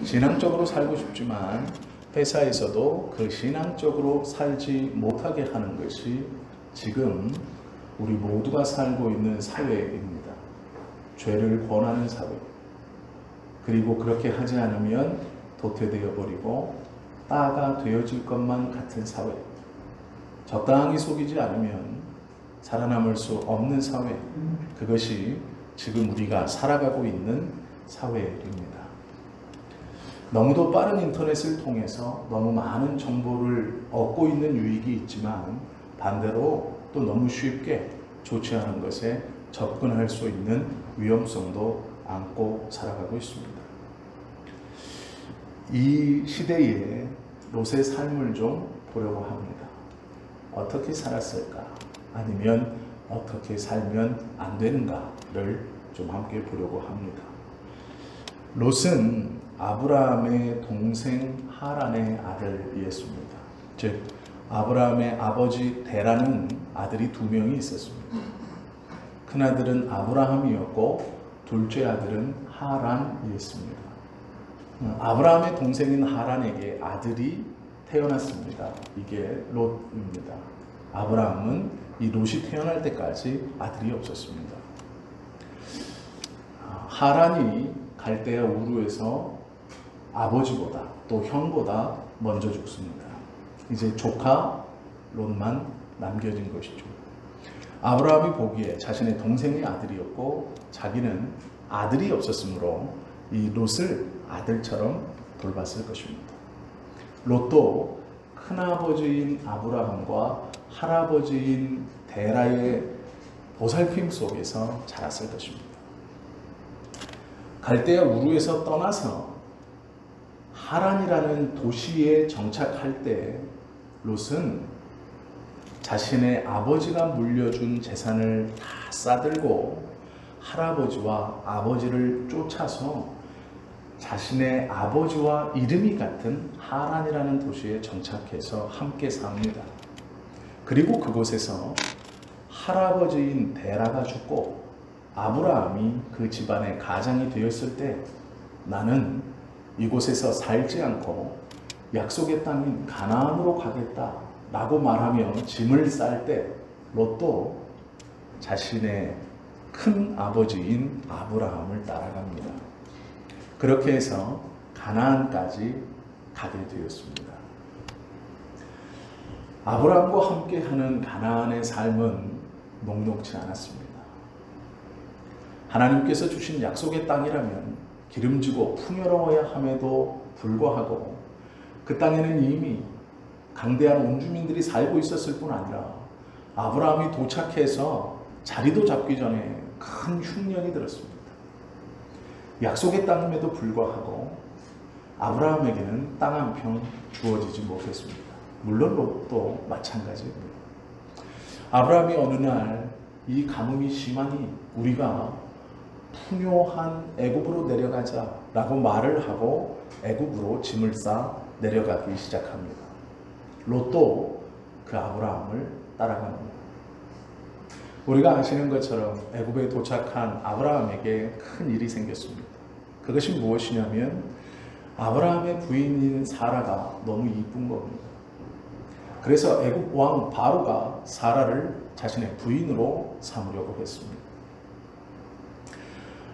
신앙적으로 살고 싶지만 회사에서도 그 신앙적으로 살지 못하게 하는 것이 지금 우리 모두가 살고 있는 사회입니다. 죄를 권하는 사회. 그리고 그렇게 하지 않으면 도태되어 버리고 따가 되어질 것만 같은 사회. 적당히 속이지 않으면 살아남을 수 없는 사회. 그것이 지금 우리가 살아가고 있는 사회입니다. 너무도 빠른 인터넷을 통해서 너무 많은 정보를 얻고 있는 유익이 있지만 반대로 또 너무 쉽게 좋지 않은 것에 접근할 수 있는 위험성도 안고 살아가고 있습니다. 이 시대에 롯의 삶을 좀 보려고 합니다. 어떻게 살았을까? 아니면 어떻게 살면 안 되는가를 좀 함께 보려고 합니다. 롯은 아브라함의 동생 하란의 아들이었습니다. 즉 아브라함의 아버지 데라는 아들이 2명이 있었습니다. 큰아들은 아브라함이었고 둘째 아들은 하란이었습니다. 아브라함의 동생인 하란에게 아들이 태어났습니다. 이게 롯입니다. 아브라함은 이 롯이 태어날 때까지 아들이 없었습니다. 하란이 갈대아 우르에서 아버지보다 또 형보다 먼저 죽습니다. 이제 조카 롯만 남겨진 것이죠. 아브라함이 보기에 자신의 동생의 아들이었고 자기는 아들이 없었으므로 이 롯을 아들처럼 돌봤을 것입니다. 롯도 큰아버지인 아브라함과 할아버지인 데라의 보살핌 속에서 자랐을 것입니다. 갈대아 우르에서 떠나서 하란이라는 도시에 정착할 때 롯은 자신의 아버지가 물려준 재산을 다 싸들고 할아버지와 아버지를 쫓아서 자신의 아버지와 이름이 같은 하란이라는 도시에 정착해서 함께 삽니다. 그리고 그곳에서 할아버지인 데라가 죽고 아브라함이 그 집안의 가장이 되었을 때 나는 이곳에서 살지 않고 약속의 땅인 가나안으로 가겠다 라고 말하며 짐을 쌀 때 롯도 자신의 큰 아버지인 아브라함을 따라갑니다. 그렇게 해서 가나안까지 가게 되었습니다. 아브라함과 함께하는 가나안의 삶은 녹록지 않았습니다. 하나님께서 주신 약속의 땅이라면 기름지고 풍요로워야 함에도 불구하고 그 땅에는 이미 강대한 원주민들이 살고 있었을 뿐 아니라 아브라함이 도착해서 자리도 잡기 전에 큰 흉년이 들었습니다. 약속의 땅임에도 불구하고 아브라함에게는 땅 한 평 주어지지 못했습니다. 물론 롯도 마찬가지입니다. 아브라함이 어느 날 이 가뭄이 심하니 우리가 풍요한 애굽으로 내려가자라고 말을 하고 애굽으로 짐을 싸 내려가기 시작합니다. 롯도 그 아브라함을 따라갑니다. 우리가 아시는 것처럼 애굽에 도착한 아브라함에게 큰 일이 생겼습니다. 그것이 무엇이냐면 아브라함의 부인인 사라가 너무 이쁜 겁니다. 그래서 애굽 왕 바로가 사라를 자신의 부인으로 삼으려고 했습니다.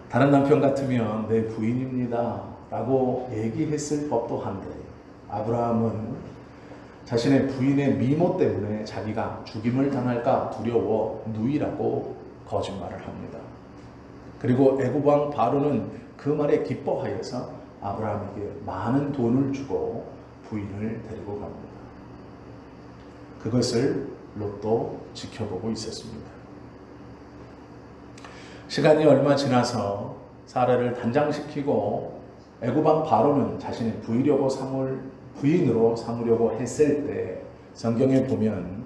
다른 남편 같으면 내 부인입니다 라고 얘기했을 법도 한데 아브라함은 자신의 부인의 미모 때문에 자기가 죽임을 당할까 두려워 누이라고 거짓말을 합니다. 그리고 애굽 왕 바로는 그 말에 기뻐하여서 아브라함에게 많은 돈을 주고 부인을 데리고 갑니다. 그것을 롯도 지켜보고 있었습니다. 시간이 얼마 지나서 사라를 단장시키고 애굽 왕 바로는 자신의 부인으로 삼으려고 했을 때 성경에 보면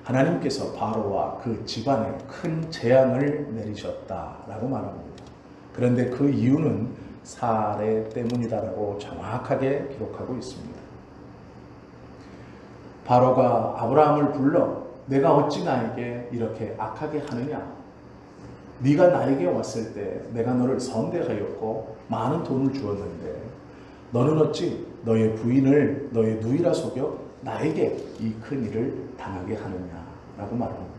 하나님께서 바로와 그 집안에 큰 재앙을 내리셨다라고 말합니다. 그런데 그 이유는 사례 때문이다라고 정확하게 기록하고 있습니다. 바로가 아브라함을 불러 내가 어찌 나에게 이렇게 악하게 하느냐? 네가 나에게 왔을 때 내가 너를 선대하였고 많은 돈을 주었는데 너는 어찌 너의 부인을 너의 누이라 속여 나에게 이 큰 일을 당하게 하느냐 라고 말합니다.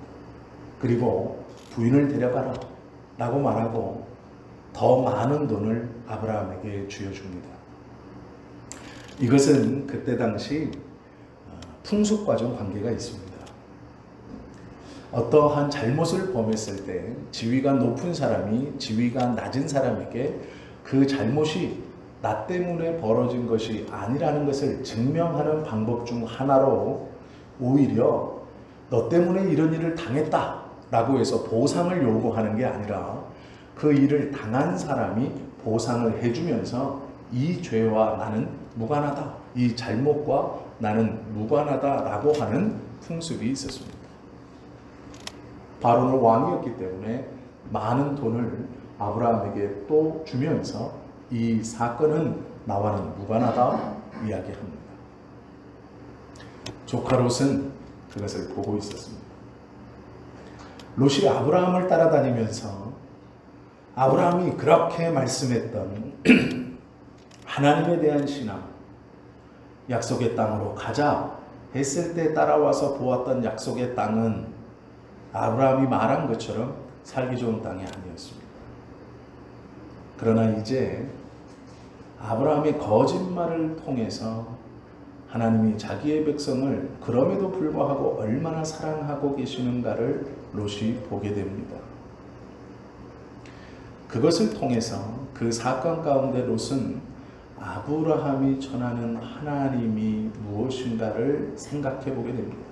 그리고 부인을 데려가라 라고 말하고 더 많은 돈을 아브라함에게 쥐어줍니다. 이것은 그때 당시 풍습과 좀 관계가 있습니다. 어떠한 잘못을 범했을 때 지위가 높은 사람이 지위가 낮은 사람에게 그 잘못이 나 때문에 벌어진 것이 아니라는 것을 증명하는 방법 중 하나로 오히려 너 때문에 이런 일을 당했다 라고 해서 보상을 요구하는 게 아니라 그 일을 당한 사람이 보상을 해주면서 이 죄와 나는 무관하다, 이 잘못과 나는 무관하다 라고 하는 풍습이 있었습니다. 바로는 왕이었기 때문에 많은 돈을 아브라함에게 또 주면서 이 사건은 나와는 무관하다 이야기합니다. 조카 롯은 그것을 보고 있었습니다. 롯이 아브라함을 따라다니면서 아브라함이 그렇게 말씀했던 하나님에 대한 신앙, 약속의 땅으로 가자 했을 때 따라와서 보았던 약속의 땅은 아브라함이 말한 것처럼 살기 좋은 땅이 아니었습니다. 그러나 이제 아브라함의 거짓말을 통해서 하나님이 자기의 백성을 그럼에도 불구하고 얼마나 사랑하고 계시는가를 롯이 보게 됩니다. 그것을 통해서 그 사건 가운데 롯은 아브라함이 전하는 하나님이 무엇인가를 생각해 보게 됩니다.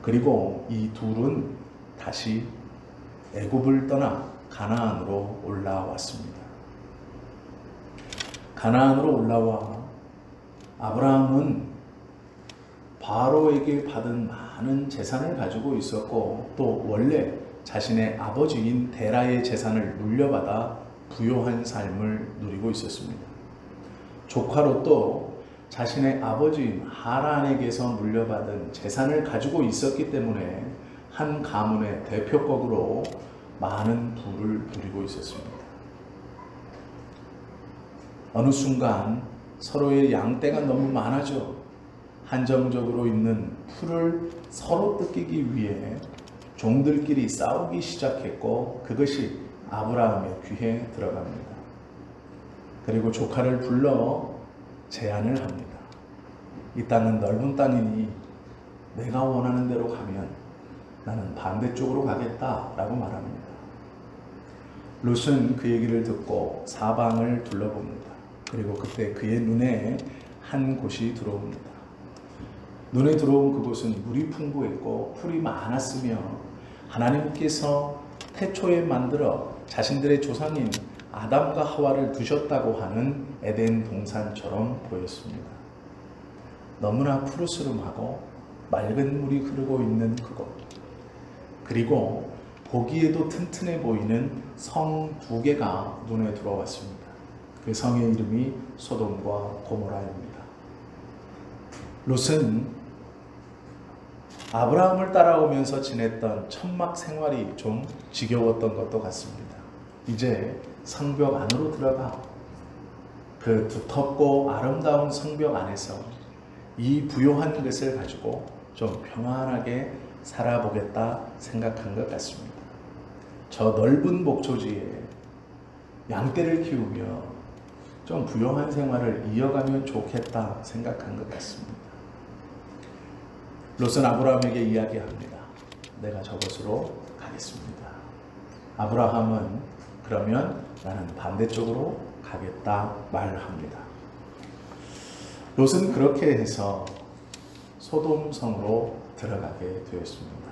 그리고 이 둘은 다시 애굽을 떠나 가나안으로 올라왔습니다. 가나안으로 올라와 아브라함은 바로에게 받은 많은 재산을 가지고 있었고 또 원래 자신의 아버지인 데라의 재산을 물려받아 부요한 삶을 누리고 있었습니다. 조카 롯도 자신의 아버지인 하란에게서 물려받은 재산을 가지고 있었기 때문에 한 가문의 대표격으로 많은 부를 누리고 있었습니다. 어느 순간 서로의 양떼가 너무 많아져 한정적으로 있는 풀을 서로 뜯기기 위해 종들끼리 싸우기 시작했고 그것이 아브라함의 귀에 들어갑니다. 그리고 조카를 불러 제안을 합니다. 이 땅은 넓은 땅이니 내가 원하는 대로 가면 나는 반대쪽으로 가겠다라고 말합니다. 롯은 그 얘기를 듣고 사방을 둘러봅니다. 그리고 그때 그의 눈에 한 곳이 들어옵니다. 눈에 들어온 그곳은 물이 풍부했고 풀이 많았으며 하나님께서 태초에 만들어 자신들의 조상인 아담과 하와를 두셨다고 하는 에덴 동산처럼 보였습니다. 너무나 푸르스름하고 맑은 물이 흐르고 있는 그곳, 그리고 보기에도 튼튼해 보이는 성 2개가 눈에 들어왔습니다. 그 성의 이름이 소돔과 고모라입니다. 롯은 아브라함을 따라오면서 지냈던 천막 생활이 좀 지겨웠던 것도 같습니다. 이제 성벽 안으로 들어가 그 두텁고 아름다운 성벽 안에서 이 부요한 것을 가지고 좀 평안하게 살아보겠다 생각한 것 같습니다. 저 넓은 목초지에 양떼를 키우며 좀 부요한 생활을 이어가면 좋겠다 생각한 것 같습니다. 롯은 아브라함에게 이야기합니다. 내가 저곳으로 가겠습니다. 아브라함은 그러면 나는 반대쪽으로 가겠다 말합니다. 롯은 그렇게 해서 소돔성으로 들어가게 되었습니다.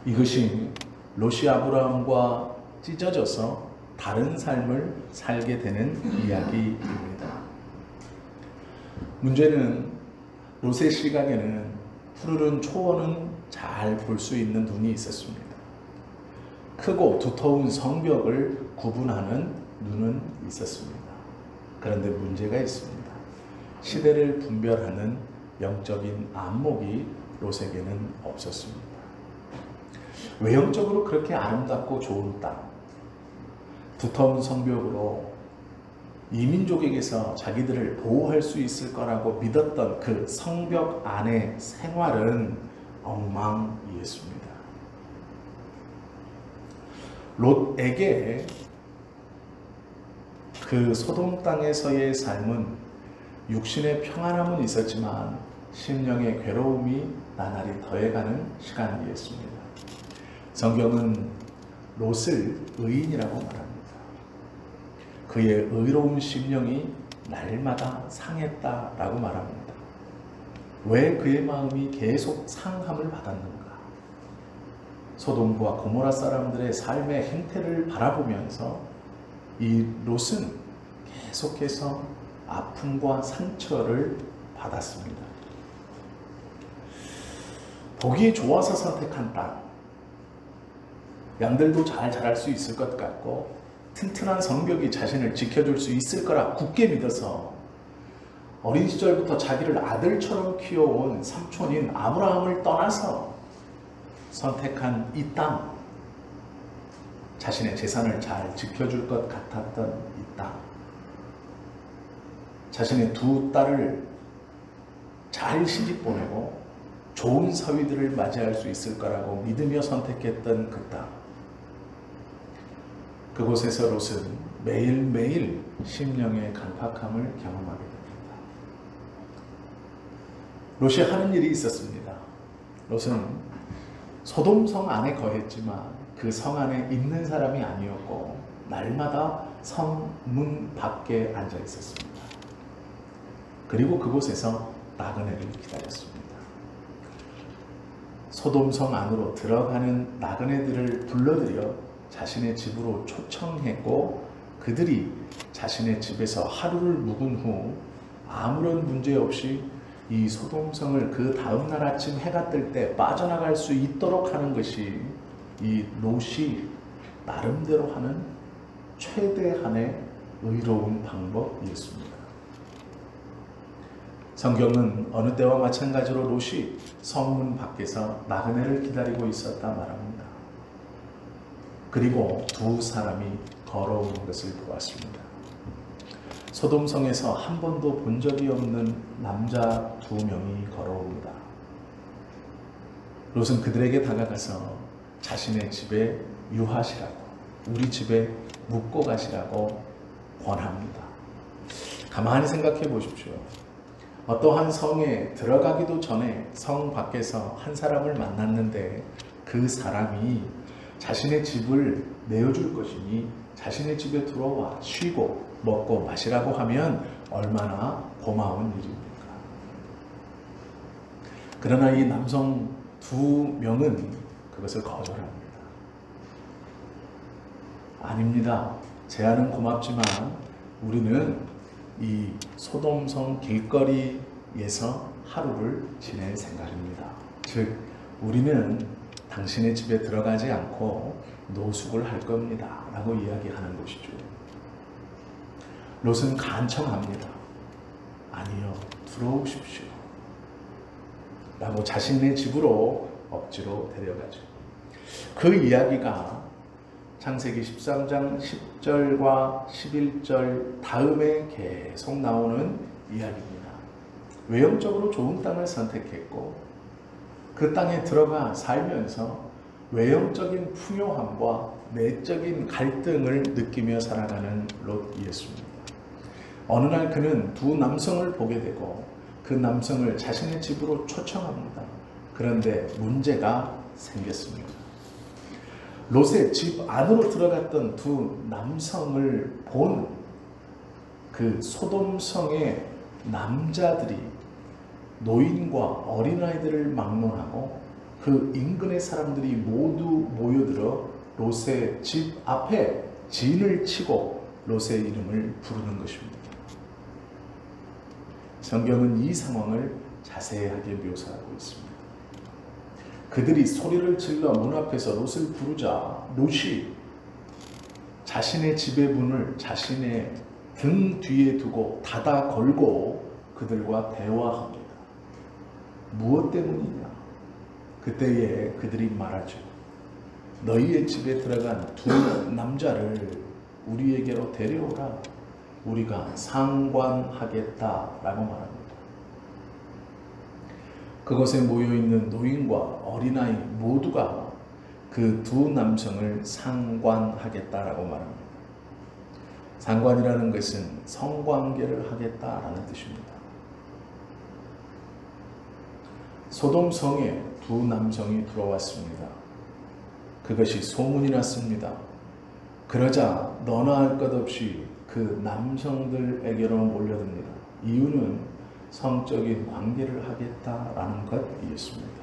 이것이 롯이 아브라함과 찢어져서 다른 삶을 살게 되는 이야기입니다. 문제는 롯의 시각에는 푸르른 초원은 잘 볼 수 있는 눈이 있었습니다. 크고 두터운 성벽을 구분하는 눈은 있었습니다. 그런데 문제가 있습니다. 시대를 분별하는 영적인 안목이 롯에게는 없었습니다. 외형적으로 그렇게 아름답고 좋은 땅, 두터운 성벽으로 이민족에게서 자기들을 보호할 수 있을 거라고 믿었던 그 성벽 안의 생활은 엉망이었습니다. 롯에게 그 소돔 땅에서의 삶은 육신의 평안함은 있었지만 심령의 괴로움이 나날이 더해가는 시간이었습니다. 성경은 롯을 의인이라고 말합니다. 그의 의로운 심령이 날마다 상했다라고 말합니다. 왜 그의 마음이 계속 상함을 받았는가? 소돔과 고모라 사람들의 삶의 행태를 바라보면서 이 롯은 계속해서 아픔과 상처를 받았습니다. 보기 좋아서 선택한 땅, 양들도 잘 자랄 수 있을 것 같고 튼튼한 성벽이 자신을 지켜줄 수 있을 거라 굳게 믿어서 어린 시절부터 자기를 아들처럼 키워온 삼촌인 아브라함을 떠나서 선택한 이 땅, 자신의 재산을 잘 지켜줄 것 같았던 이 땅, 자신의 두 딸을 잘 시집 보내고 좋은 사위들을 맞이할 수 있을 거라고 믿으며 선택했던 그 땅, 그곳에서 롯은 매일매일 심령의 간팍함을 경험하게 됩니다. 롯이 하는 일이 있었습니다. 롯은 소돔성 안에 거했지만 그 성 안에 있는 사람이 아니었고 날마다 성문 밖에 앉아 있었습니다. 그리고 그곳에서 나그네를 기다렸습니다. 소돔성 안으로 들어가는 나그네들을 불러들여 자신의 집으로 초청했고 그들이 자신의 집에서 하루를 묵은 후 아무런 문제 없이 이 소돔성을 그 다음날 아침 해가 뜰 때 빠져나갈 수 있도록 하는 것이 이 롯이 나름대로 하는 최대한의 의로운 방법이었습니다. 성경은 어느 때와 마찬가지로 롯이 성문 밖에서 나그네를 기다리고 있었다 말합니다. 그리고 두 사람이 걸어오는 것을 보았습니다. 소돔성에서 한 번도 본 적이 없는 남자 두 명이 걸어옵니다. 롯은 그들에게 다가가서 자신의 집에 유하시라고, 우리 집에 묵고 가시라고 권합니다. 가만히 생각해 보십시오. 어떠한 성에 들어가기도 전에 성 밖에서 한 사람을 만났는데 그 사람이 자신의 집을 내어줄 것이니 자신의 집에 들어와 쉬고 먹고 마시라고 하면 얼마나 고마운 일입니까? 그러나 이 남성 두 명은 그것을 거절합니다. 아닙니다. 제안은 고맙지만 우리는 이 소돔성 길거리에서 하루를 지낼 생각입니다. 즉 우리는 당신의 집에 들어가지 않고 노숙을 할 겁니다 라고 이야기하는 것이죠. 롯은 간청합니다. 아니요, 들어오십시오 라고 자신의 집으로 억지로 데려가죠. 그 이야기가 창세기 13장 10절과 11절 다음에 계속 나오는 이야기입니다. 외형적으로 좋은 땅을 선택했고 그 땅에 들어가 살면서 외형적인 풍요함과 내적인 갈등을 느끼며 살아가는 롯이었습니다. 어느 날 그는 두 남성을 보게 되고 그 남성을 자신의 집으로 초청합니다. 그런데 문제가 생겼습니다. 롯의 집 안으로 들어갔던 두 남성을 본 그 소돔성의 남자들이 노인과 어린아이들을 막론하고 그 인근의 사람들이 모두 모여들어 롯의 집 앞에 진을 치고 롯의 이름을 부르는 것입니다. 성경은 이 상황을 자세하게 묘사하고 있습니다. 그들이 소리를 질러 문 앞에서 롯을 부르자 롯이 자신의 집의 문을 자신의 등 뒤에 두고 닫아 걸고 그들과 대화합니다. 무엇 때문이냐? 그때에 그들이 말하죠. 너희의 집에 들어간 두 남자를 우리에게로 데려오라. 우리가 상관하겠다라고 말합니다. 그곳에 모여있는 노인과 어린아이 모두가 그 두 남성을 상관하겠다라고 말합니다. 상관이라는 것은 성관계를 하겠다라는 뜻입니다. 소돔성에 두 남성이 들어왔습니다. 그것이 소문이 났습니다. 그러자 너나 할 것 없이 그 남성들에게로 몰려듭니다. 이유는 성적인 관계를 하겠다라는 것이었습니다.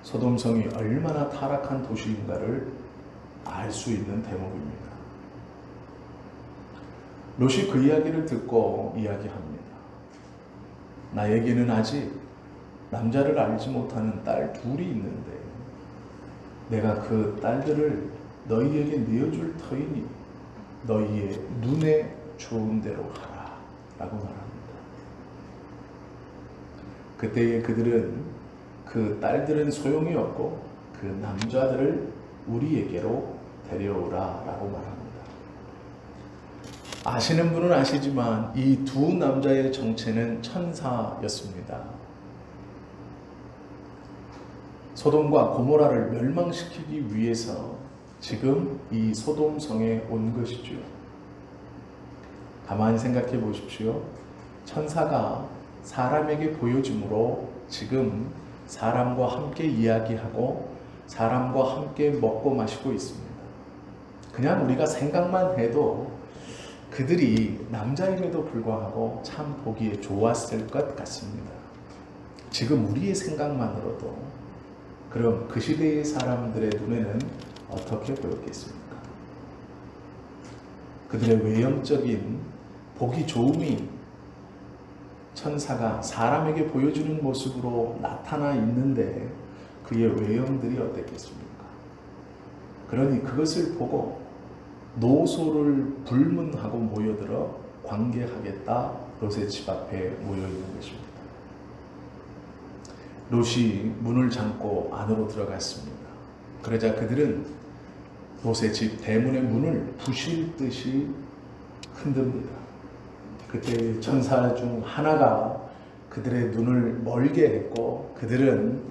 소돔성이 얼마나 타락한 도시인가를 알 수 있는 대목입니다. 롯이 그 이야기를 듣고 이야기합니다. 나에게는 아직 남자를 알지 못하는 딸 둘이 있는데 내가 그 딸들을 너희에게 내어줄 터이니 너희의 눈에 좋은 대로 하라 라고 말합니다. 그때에 그들은 그 딸들은 소용이 없고 그 남자들을 우리에게로 데려오라 라고 말합니다. 아시는 분은 아시지만 이 두 남자의 정체는 천사였습니다. 소돔과 고모라를 멸망시키기 위해서 지금 이 소돔성에 온 것이죠. 가만히 생각해 보십시오. 천사가 사람에게 보여줌으로 지금 사람과 함께 이야기하고 사람과 함께 먹고 마시고 있습니다. 그냥 우리가 생각만 해도 그들이 남자임에도 불구하고 참 보기에 좋았을 것 같습니다. 지금 우리의 생각만으로도 그럼 그 시대의 사람들의 눈에는 어떻게 보였겠습니까? 그들의 외형적인 보기 좋음이 천사가 사람에게 보여주는 모습으로 나타나 있는데 그의 외형들이 어땠겠습니까? 그러니 그것을 보고 노소를 불문하고 모여들어 관계하겠다 롯의 집 앞에 모여있는 것입니다. 롯이 문을 잠고 안으로 들어갔습니다. 그러자 그들은 롯의 집 대문의 문을 부실 듯이 흔듭니다. 그때 천사 중 하나가 그들의 눈을 멀게 했고 그들은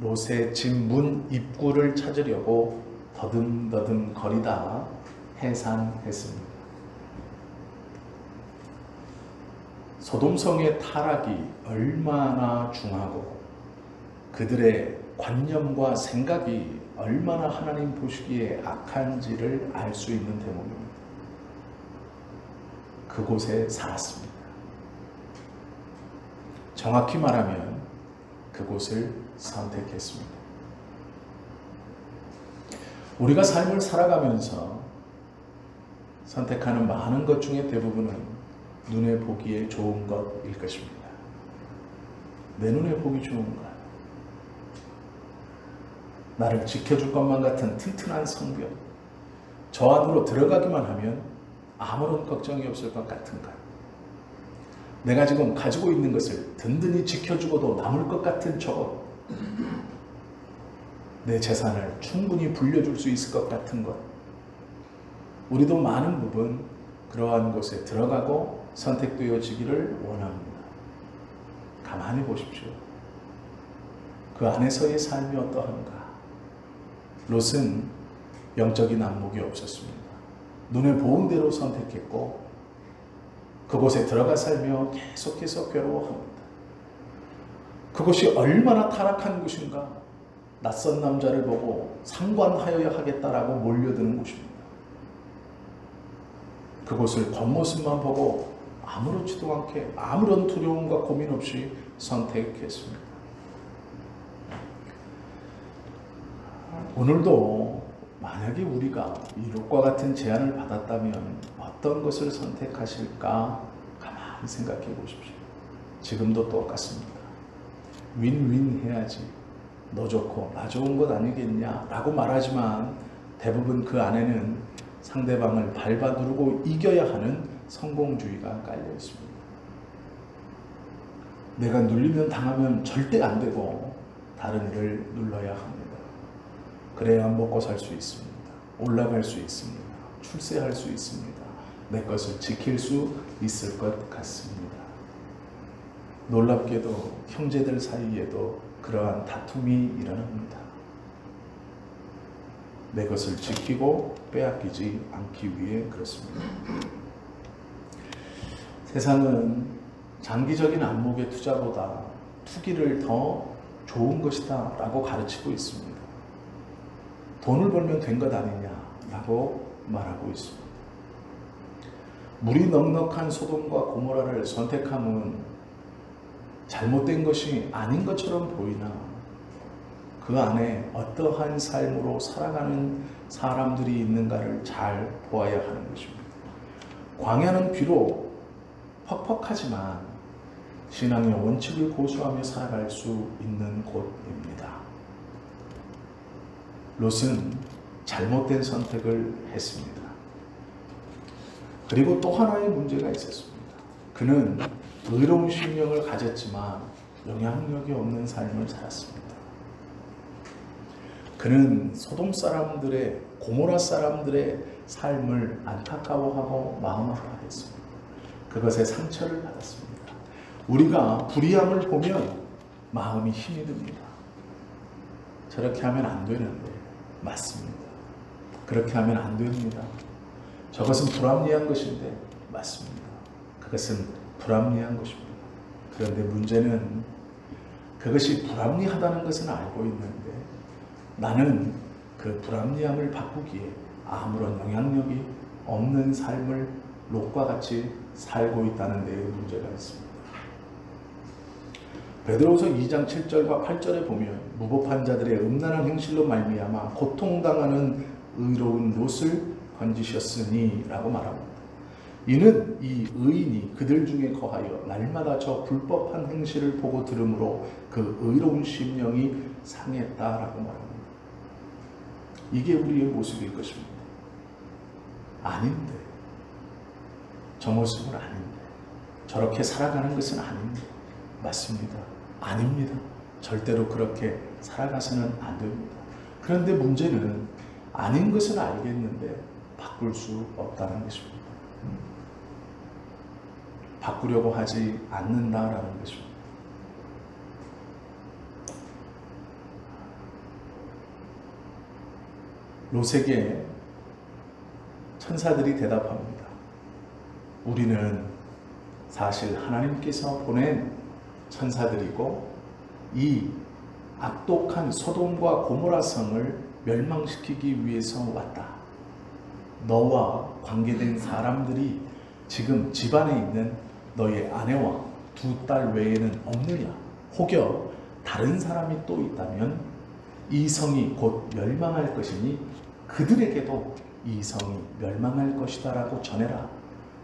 롯의 집 문 입구를 찾으려고 더듬더듬 거리다 해산했습니다. 소돔성의 타락이 얼마나 중하고 그들의 관념과 생각이 얼마나 하나님 보시기에 악한지를 알 수 있는 대목입니다. 그곳에 살았습니다. 정확히 말하면 그곳을 선택했습니다. 우리가 삶을 살아가면서 선택하는 많은 것 중에 대부분은 눈에 보기에 좋은 것일 것입니다. 내 눈에 보기 좋은 것, 나를 지켜줄 것만 같은 튼튼한 성벽, 저 안으로 들어가기만 하면 아무런 걱정이 없을 것 같은 것, 내가 지금 가지고 있는 것을 든든히 지켜주고도 남을 것 같은 저것, 내 재산을 충분히 불려줄 수 있을 것 같은 것, 우리도 많은 부분 그러한 곳에 들어가고 선택되어지기를 원합니다. 가만히 보십시오. 그 안에서의 삶이 어떠한가? 롯은 영적인 안목이 없었습니다. 눈에 보은 대로 선택했고 그곳에 들어가 살며 계속해서 괴로워합니다. 그곳이 얼마나 타락한 곳인가? 낯선 남자를 보고 상관하여야 하겠다라고 몰려드는 곳입니다. 그곳을 겉모습만 보고 아무렇지도 않게 아무런 두려움과 고민 없이 선택했습니다. 오늘도 만약에 우리가 이 롯과 같은 제안을 받았다면 어떤 것을 선택하실까 가만히 생각해 보십시오. 지금도 똑같습니다. 윈윈 해야지, 너 좋고 나 좋은 것 아니겠냐 라고 말하지만 대부분 그 안에는 상대방을 밟아 누르고 이겨야 하는 성공주의가 깔려 있습니다. 내가 눌리면 당하면 절대 안 되고 다른 이를 눌러야 합니다. 그래야 먹고 살 수 있습니다. 올라갈 수 있습니다. 출세할 수 있습니다. 내 것을 지킬 수 있을 것 같습니다. 놀랍게도 형제들 사이에도 그러한 다툼이 일어납니다. 내 것을 지키고 빼앗기지 않기 위해 그렇습니다. 세상은 장기적인 안목의 투자보다 투기를 더 좋은 것이다 라고 가르치고 있습니다. 돈을 벌면 된 것 아니냐 라고 말하고 있습니다. 물이 넉넉한 소돔과 고모라를 선택함은 잘못된 것이 아닌 것처럼 보이나 그 안에 어떠한 삶으로 살아가는 사람들이 있는가를 잘 보아야 하는 것입니다. 광야는 비록 퍽퍽하지만 신앙의 원칙을 고수하며 살아갈 수 있는 곳입니다. 롯은 잘못된 선택을 했습니다. 그리고 또 하나의 문제가 있었습니다. 그는 의로운 심령을 가졌지만 영향력이 없는 삶을 살았습니다. 그는 소돔 사람들의, 고모라 사람들의 삶을 안타까워하고 마음을 아파했습니다. 그것에 상처를 받았습니다. 우리가 불의함을 보면 마음이 힘이 듭니다. 저렇게 하면 안 되는데, 맞습니다. 그렇게 하면 안 됩니다. 저것은 불합리한 것인데, 맞습니다. 그것은 불합리한 것입니다. 그런데 문제는 그것이 불합리하다는 것은 알고 있는데 나는 그 불합리함을 바꾸기에 아무런 영향력이 없는 삶을 롯과 같이 살고 있다는 데에 문제가 있습니다. 베드로후서 2장 7절과 8절에 보면 무법한 자들의 음란한 행실로 말미암아 고통당하는 의로운 롯을 건지셨으니 라고 말합니다. 이는 이 의인이 그들 중에 거하여 날마다 저 불법한 행실을 보고 들으므로 그 의로운 심령이 상했다라고 말합니다. 이게 우리의 모습일 것입니다. 아닌데, 저 모습은 아닌데, 저렇게 살아가는 것은 아닌데, 맞습니다. 아닙니다. 절대로 그렇게 살아가서는 안 됩니다. 그런데 문제는 아닌 것은 알겠는데 바꿀 수 없다는 것입니다. 바꾸려고 하지 않는다라는 것입니다. 롯에게 천사들이 대답합니다. 우리는 사실 하나님께서 보낸 천사들이고 이 악독한 소돔과 고모라 성을 멸망시키기 위해서 왔다. 너와 관계된 사람들이 지금 집안에 있는 너의 아내와 두 딸 외에는 없느냐? 혹여 다른 사람이 또 있다면 이 성이 곧 멸망할 것이니 그들에게도 이 성이 멸망할 것이다 라고 전해라.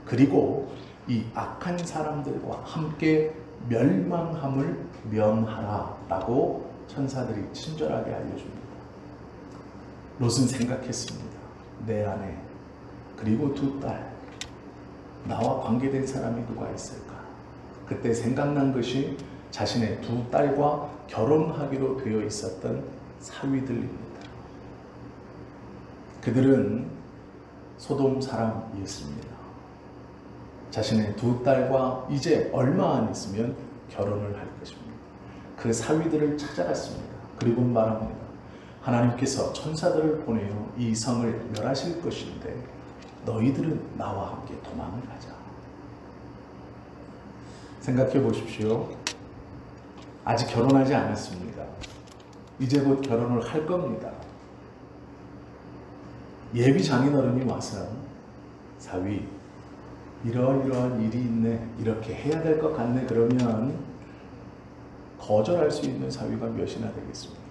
그리고 이 악한 사람들과 함께 멸망함을 면하라 라고 천사들이 친절하게 알려줍니다. 롯은 생각했습니다. 내 아내 그리고 두 딸, 나와 관계된 사람이 누가 있을까? 그때 생각난 것이 자신의 두 딸과 결혼하기로 되어 있었던 사위들입니다. 그들은 소돔 사람이었습니다. 자신의 두 딸과 이제 얼마 안 있으면 결혼을 할 것입니다. 그 사위들을 찾아갔습니다. 그리고 말합니다. 하나님께서 천사들을 보내어 이 성을 멸하실 것인데 너희들은 나와 함께 도망을 가자. 생각해 보십시오. 아직 결혼하지 않았습니다. 이제 곧 결혼을 할 겁니다. 예비 장인어른이 와서 사위 이러이러한 일이 있네, 이렇게 해야 될 것 같네, 그러면 거절할 수 있는 사위가 몇이나 되겠습니까?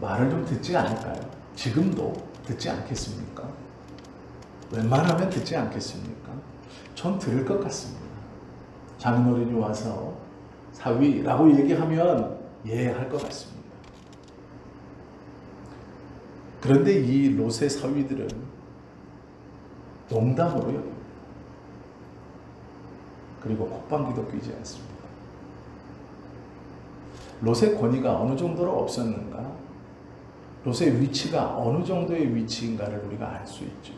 말을 좀 듣지 않을까요? 지금도 듣지 않겠습니까? 웬만하면 듣지 않겠습니까? 전 들을 것 같습니다. 장인어른이 와서 사위라고 얘기하면 예 할 것 같습니다. 그런데 이 롯의 사위들은 농담으로 여깁니다. 그리고 콧방귀도 뀌지 않습니다. 롯의 권위가 어느 정도로 없었는가? 롯의 위치가 어느 정도의 위치인가를 우리가 알 수 있죠.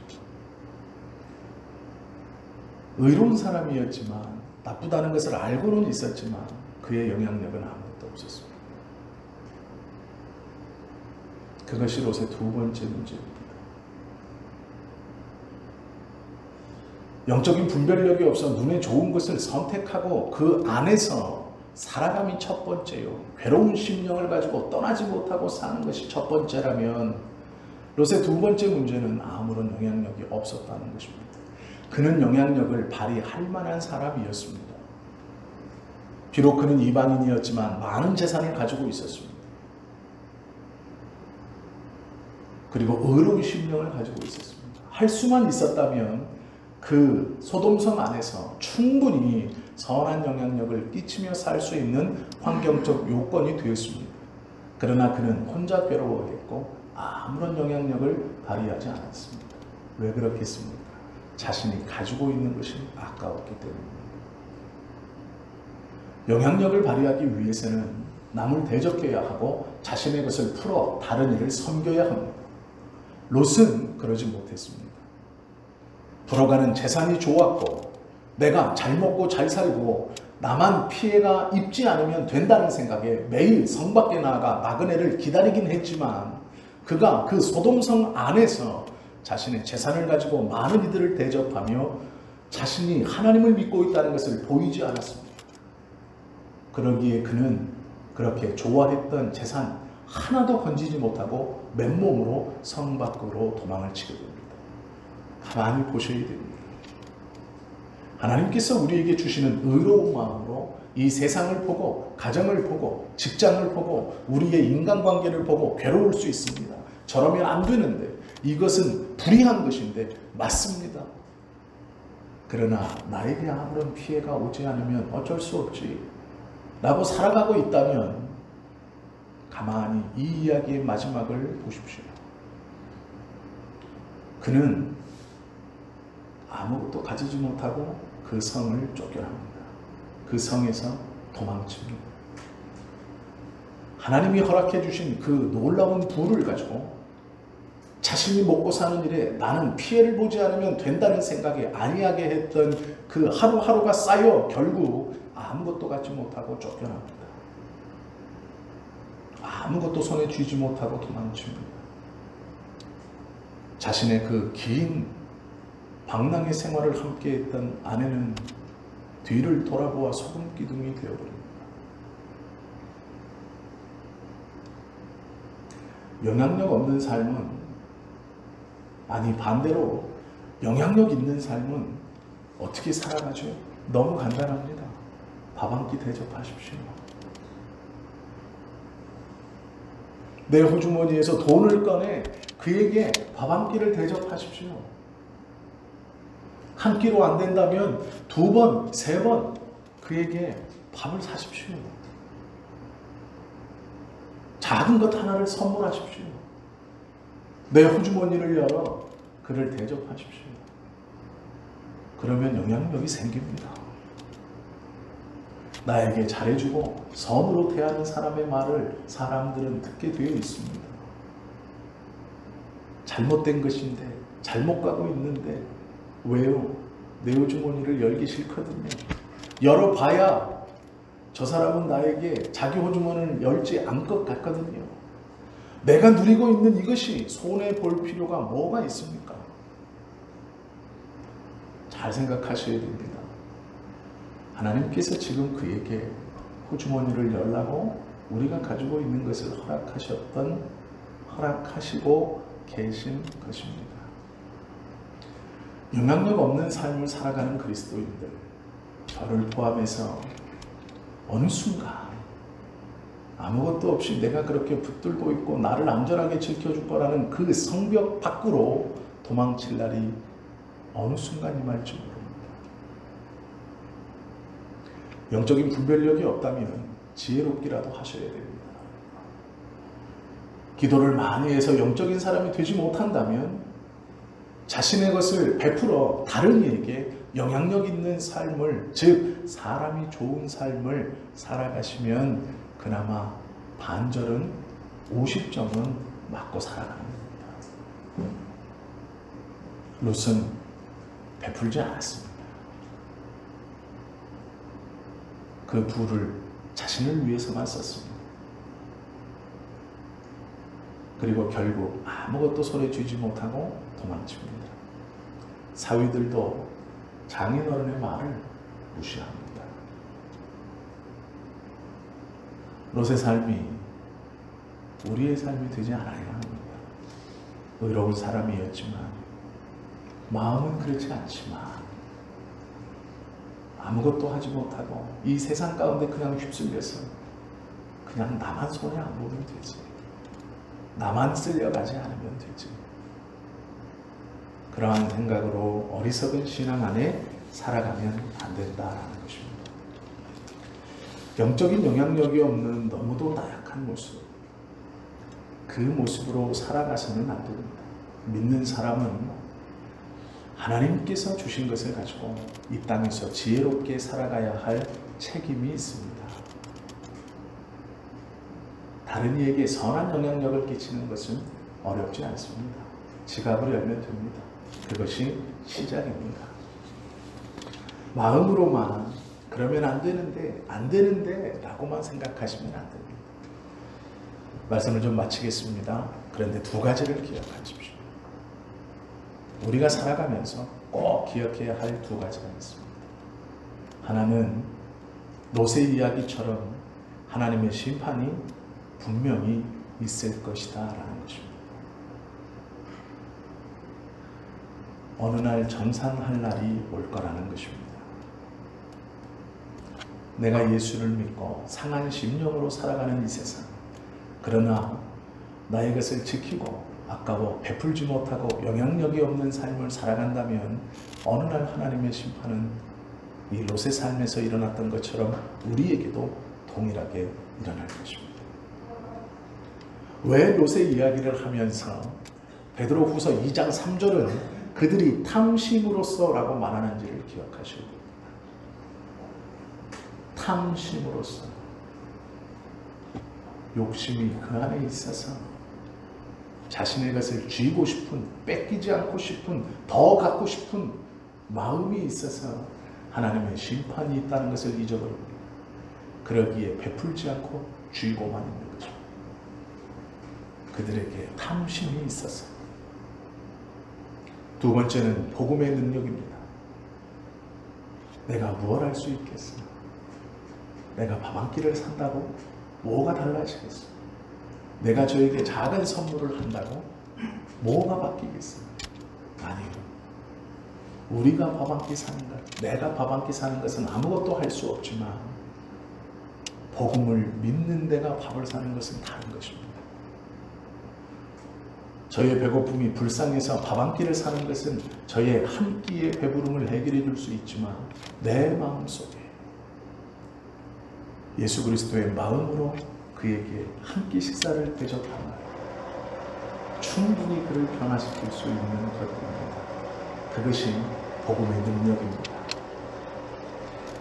의로운 사람이었지만, 나쁘다는 것을 알고는 있었지만 그의 영향력은 아무것도 없었습니다. 그것이 롯의 두 번째 문제입니다. 영적인 분별력이 없어 눈에 좋은 것을 선택하고 그 안에서 살아감이 첫 번째요. 괴로운 심령을 가지고 떠나지 못하고 사는 것이 첫 번째라면 롯의 두 번째 문제는 아무런 영향력이 없었다는 것입니다. 그는 영향력을 발휘할 만한 사람이었습니다. 비록 그는 이방인이었지만 많은 재산을 가지고 있었습니다. 그리고 의로운 심령을 가지고 있었습니다. 할 수만 있었다면 그 소돔성 안에서 충분히 선한 영향력을 끼치며 살 수 있는 환경적 요건이 되었습니다. 그러나 그는 혼자 괴로워했고 아무런 영향력을 발휘하지 않았습니다. 왜 그렇겠습니까? 자신이 가지고 있는 것이 아까웠기 때문입니다. 영향력을 발휘하기 위해서는 남을 대접해야 하고 자신의 것을 풀어 다른 이를 섬겨야 합니다. 롯은 그러지 못했습니다. 불어가는 재산이 좋았고 내가 잘 먹고 잘 살고 나만 피해가 입지 않으면 된다는 생각에 매일 성 밖에 나아가 나그네를 기다리긴 했지만 그가 그 소돔성 안에서 자신의 재산을 가지고 많은 이들을 대접하며 자신이 하나님을 믿고 있다는 것을 보이지 않았습니다. 그러기에 그는 그렇게 좋아했던 재산 하나도 건지지 못하고 맨몸으로 성 밖으로 도망을 치게 됩니다. 가만히 보셔야 됩니다. 하나님께서 우리에게 주시는 의로운 마음으로 이 세상을 보고 가정을 보고 직장을 보고 우리의 인간관계를 보고 괴로울 수 있습니다. 저러면 안 되는데 이것은 불의한 것인데 맞습니다. 그러나 나에게 아무런 피해가 오지 않으면 어쩔 수 없지 라고 살아가고 있다면 가만히 이 이야기의 마지막을 보십시오. 그는 아무것도 가지지 못하고 그 성을 쫓겨납니다. 그 성에서 도망칩니다. 하나님이 허락해 주신 그 놀라운 부를 가지고 자신이 먹고 사는 일에 나는 피해를 보지 않으면 된다는 생각에 안이하게 했던 그 하루하루가 쌓여 결국 아무것도 갖지 못하고 쫓겨납니다. 아무것도 손에 쥐지 못하고 도망칩니다. 자신의 그 긴 방랑의 생활을 함께했던 아내는 뒤를 돌아보아 소금 기둥이 되어버립니다. 영향력 없는 삶은, 아니 반대로 영향력 있는 삶은 어떻게 살아가죠? 너무 간단합니다. 밥 한 끼 대접하십시오. 내 호주머니에서 돈을 꺼내 그에게 밥 한 끼를 대접하십시오. 한 끼로 안 된다면 2번, 3번 그에게 밥을 사십시오. 작은 것 하나를 선물하십시오. 내 호주머니를 열어 그를 대접하십시오. 그러면 영향력이 생깁니다. 나에게 잘해주고 선으로 대하는 사람의 말을 사람들은 듣게 되어 있습니다. 잘못된 것인데, 잘못 가고 있는데 왜요? 내 호주머니를 열기 싫거든요. 열어봐야 저 사람은 나에게 자기 호주머니를 열지 않을 것 같거든요. 내가 누리고 있는 이것이 손해볼 필요가 뭐가 있습니까? 잘 생각하셔야 됩니다. 하나님께서 지금 그에게 호주머니를 열라고 우리가 가지고 있는 것을 허락하시고 계신 것입니다. 영향력 없는 삶을 살아가는 그리스도인들, 저를 포함해서 어느 순간 아무것도 없이 내가 그렇게 붙들고 있고 나를 안전하게 지켜줄 거라는 그 성벽 밖으로 도망칠 날이 어느 순간 임할지 모릅니다. 영적인 분별력이 없다면 지혜롭기라도 하셔야 됩니다. 기도를 많이 해서 영적인 사람이 되지 못한다면 자신의 것을 베풀어 다른 이에게 영향력 있는 삶을, 즉 사람이 좋은 삶을 살아가시면 그나마 반절은 50점은 맞고 살아가는 겁니다. 롯은 베풀지 않았습니다. 그 부를 자신을 위해서만 썼습니다. 그리고 결국 아무것도 손에 쥐지 못하고 도망칩니다. 사위들도 장인어른의 말을 무시합니다. 롯의 삶이 우리의 삶이 되지 않아야 합니다. 의로운 사람이었지만 마음은 그렇지 않지만 아무것도 하지 못하고 이 세상 가운데 그냥 휩쓸려서 그냥 나만 손에 안 보면 되지, 나만 쓸려가지 않으면 되지, 그러한 생각으로 어리석은 신앙 안에 살아가면 안 된다라는 것입니다. 영적인 영향력이 없는 너무도 나약한 모습, 그 모습으로 살아가서는 안 됩니다. 믿는 사람은 하나님께서 주신 것을 가지고 이 땅에서 지혜롭게 살아가야 할 책임이 있습니다. 다른 이에게 선한 영향력을 끼치는 것은 어렵지 않습니다. 지갑을 열면 됩니다. 그것이 시작입니다. 마음으로만 그러면 안 되는데 라고만 생각하시면 안 됩니다. 말씀을 좀 마치겠습니다. 그런데 두 가지를 기억하십시오. 우리가 살아가면서 꼭 기억해야 할 두 가지가 있습니다. 하나는 롯의 이야기처럼 하나님의 심판이 분명히 있을 것이다 라는 것입니다. 어느 날 정산할 날이 올 거라는 것입니다. 내가 예수를 믿고 상한 심령으로 살아가는 이 세상, 그러나 나의 것을 지키고 아까워 베풀지 못하고 영향력이 없는 삶을 살아간다면 어느 날 하나님의 심판은 이 롯의 삶에서 일어났던 것처럼 우리에게도 동일하게 일어날 것입니다. 왜 롯의 이야기를 하면서 베드로후서 2장 3절은 그들이 탐심으로써 라고 말하는지를 기억하셔야 됩니다. 탐심으로써, 욕심이 그 안에 있어서 자신의 것을 쥐고 싶은, 뺏기지 않고 싶은, 더 갖고 싶은 마음이 있어서 하나님의 심판이 있다는 것을 잊어버립니다. 그러기에 베풀지 않고 쥐고만 있는 거죠. 그들에게 탐심이 있어서. 두 번째는 복음의 능력입니다. 내가 무엇 할 수 있겠어? 내가 밥 한 끼를 산다고 뭐가 달라지겠어? 내가 저에게 작은 선물을 한다고 뭐가 바뀌겠어? 아니요. 우리가 밥 한 끼 사는 것, 내가 밥 한 끼 사는 것은 아무것도 할 수 없지만 복음을 믿는 데가 밥을 사는 것은 다른 것입니다. 저의 배고픔이 불쌍해서 밥 한 끼를 사는 것은 저의 한 끼의 배부름을 해결해 줄 수 있지만 내 마음속에 예수 그리스도의 마음으로 그에게 한 끼 식사를 대접하면 충분히 그를 변화시킬 수 있는 것입니다. 그것이 복음의 능력입니다.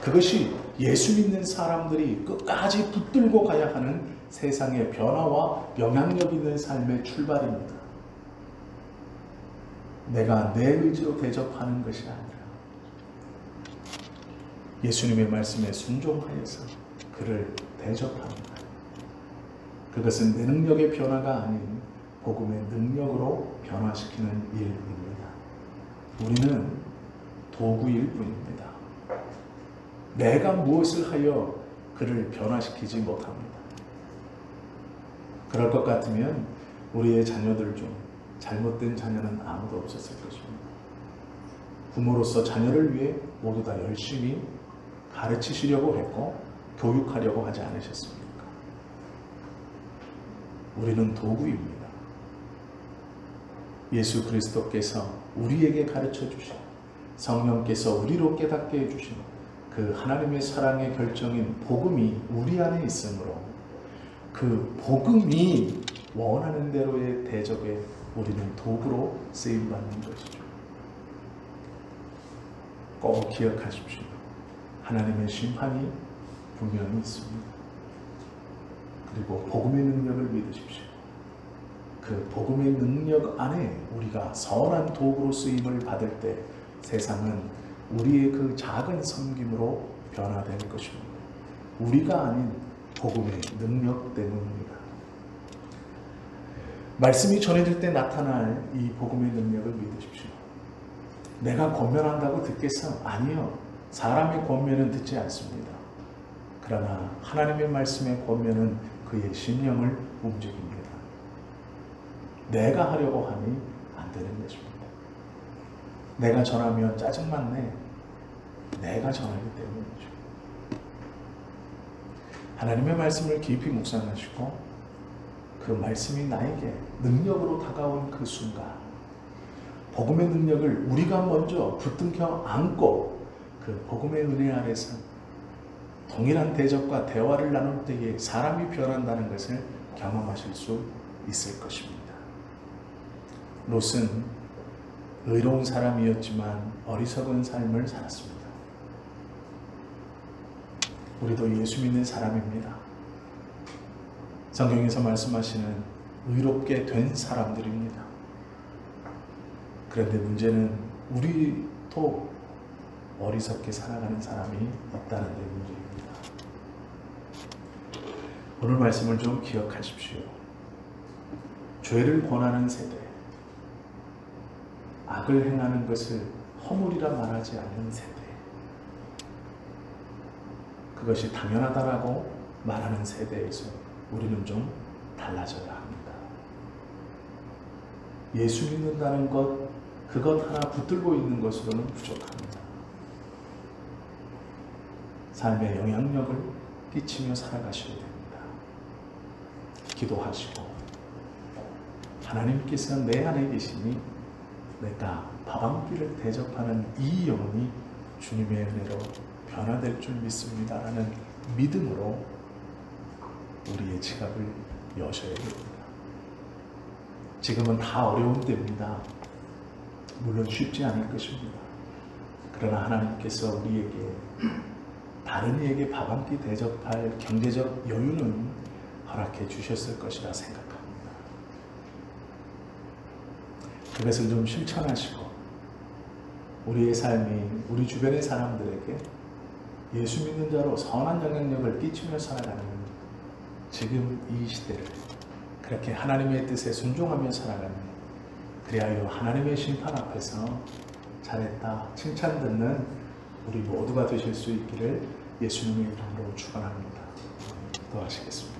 그것이 예수 믿는 사람들이 끝까지 붙들고 가야 하는 세상의 변화와 영향력 있는 삶의 출발입니다. 내가 내 의지로 대접하는 것이 아니라 예수님의 말씀에 순종하여서 그를 대접합니다. 그것은 내 능력의 변화가 아닌 복음의 능력으로 변화시키는 일입니다. 우리는 도구일 뿐입니다. 내가 무엇을 하여 그를 변화시키지 못합니다. 그럴 것 같으면 우리의 자녀들 중 잘못된 자녀는 아무도 없었을 것입니다. 부모로서 자녀를 위해 모두 다 열심히 가르치시려고 했고 교육하려고 하지 않으셨습니까? 우리는 도구입니다. 예수 그리스도께서 우리에게 가르쳐 주신, 성령께서 우리로 깨닫게 해주신 그 하나님의 사랑의 결정인 복음이 우리 안에 있으므로 그 복음이 원하는 대로의 대접에 우리는 도구로 쓰임받는 것이죠. 꼭 기억하십시오. 하나님의 심판이 분명히 있습니다. 그리고 복음의 능력을 믿으십시오. 그 복음의 능력 안에 우리가 선한 도구로 쓰임을 받을 때 세상은 우리의 그 작은 섬김으로 변화될 것입니다. 우리가 아닌 복음의 능력 때문입니다. 말씀이 전해질 때 나타날 이 복음의 능력을 믿으십시오. 내가 권면한다고 듣겠어? 아니요. 사람의 권면은 듣지 않습니다. 그러나 하나님의 말씀의 권면은 그의 심령을 움직입니다. 내가 하려고 하니 안 되는 것입니다. 내가 전하면 짜증만 내. 내가 전하기 때문이죠. 하나님의 말씀을 깊이 묵상하시고 그 말씀이 나에게 능력으로 다가온 그 순간 복음의 능력을 우리가 먼저 붙들켜 안고 그 복음의 은혜 아래서 동일한 대접과 대화를 나눌 때에 사람이 변한다는 것을 경험하실 수 있을 것입니다. 롯은 의로운 사람이었지만 어리석은 삶을 살았습니다. 우리도 예수 믿는 사람입니다. 성경에서 말씀하시는 의롭게 된 사람들입니다. 그런데 문제는 우리도 어리석게 살아가는 사람이 있다는 데 문제입니다. 오늘 말씀을 좀 기억하십시오. 죄를 권하는 세대, 악을 행하는 것을 허물이라 말하지 않는 세대, 그것이 당연하다라고 말하는 세대에서 우리는 좀 달라져야 합니다. 예수 믿는다는 것, 그것 하나 붙들고 있는 것으로는 부족합니다. 삶의 영향력을 끼치며 살아가셔야 됩니다. 기도하시고 하나님께서 내 안에 계시니 내가 밥 한 끼를 대접하는 이 영혼이 주님의 은혜로 변화될 줄 믿습니다 라는 믿음으로 우리의 지갑을 여셔야 됩니다. 지금은 다 어려운 때입니다. 물론 쉽지 않을 것입니다. 그러나 하나님께서 우리에게 다른 이에게 밥 한 끼 대접할 경제적 여유는 허락해 주셨을 것이라 생각합니다. 그것을 좀 실천하시고 우리의 삶이 우리 주변의 사람들에게 예수 믿는 자로 선한 영향력을 끼치며 살아가는 지금 이 시대를 그렇게 하나님의 뜻에 순종하며 살아가는, 그리하여 하나님의 심판 앞에서 잘했다 칭찬 듣는 우리 모두가 되실 수 있기를 예수님의 이름으로 축원합니다. 기도하시겠습니다.